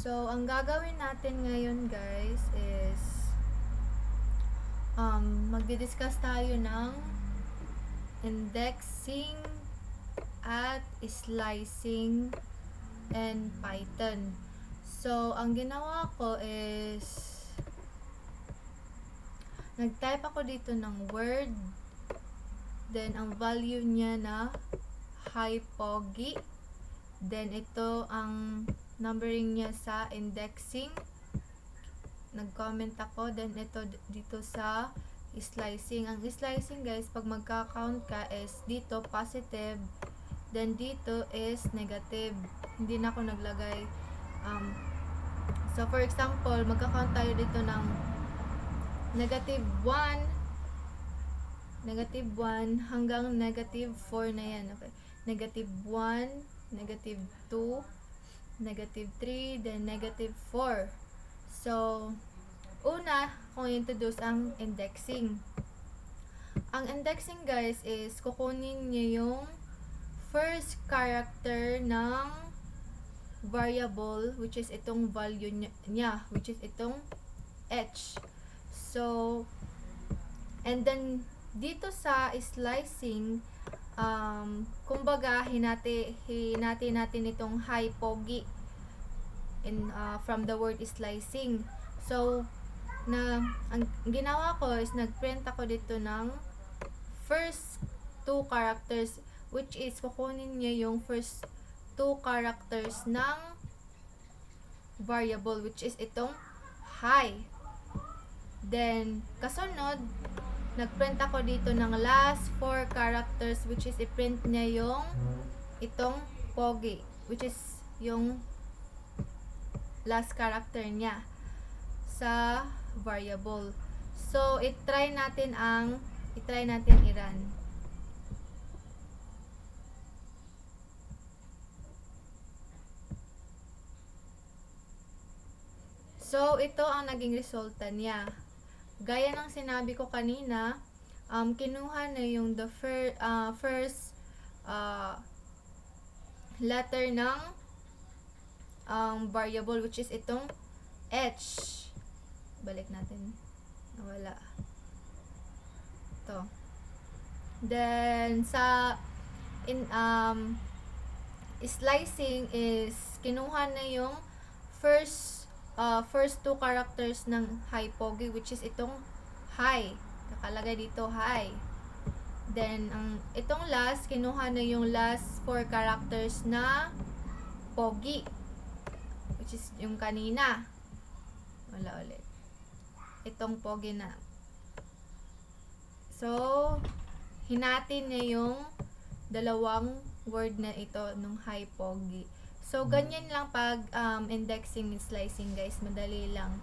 So, ang gagawin natin ngayon guys is magdi-discuss tayo ng indexing at slicing and Python. So, ang ginawa ko is nag-type ako dito ng word, then ang value niya na hi pogi, then ito ang numbering niya sa indexing, nag-comment ako, then ito dito sa slicing. Ang slicing guys, pag magka-count ka is dito positive, then dito is negative. Hindi na ako naglagay so for example, magka-count tayo dito ng negative 1 hanggang negative 4 na yan. Okay, negative 1, negative 2, negative 3, then negative 4. So, una, kung introduce ang indexing. Ang indexing guys is kukunin niyo yung first character ng variable, which is itong value niya, which is itong h. So, and then dito sa slicing, kumbaga hinati natin itong hi pogi from the word slicing. So, ang ginawa ko is nagprint ako dito ng first two characters, which is kukunin niya yung first two characters ng variable, which is itong hi. Then, kasunod, nagprint ako dito ng last 4 characters, which is i-print niya yung itong pogi, which is yung last character niya sa variable. So, i-try natin i-run. So, ito ang naging resulta niya. Gaya ng sinabi ko kanina, kinuha na yung the first letter ng variable, which is itong h. Balik natin. Nawala. Ito. Then, sa slicing is kinuha na yung first two characters ng hi pogi, which is itong hi. Nakalagay dito hi. Then, itong last, kinuha na yung last 4 characters na pogi, which is yung kanina. Wala ulit. Itong pogi na. So, hinatin niya yung dalawang word na ito nung hi pogi. So, ganyan lang pag indexing and slicing guys. Madali lang.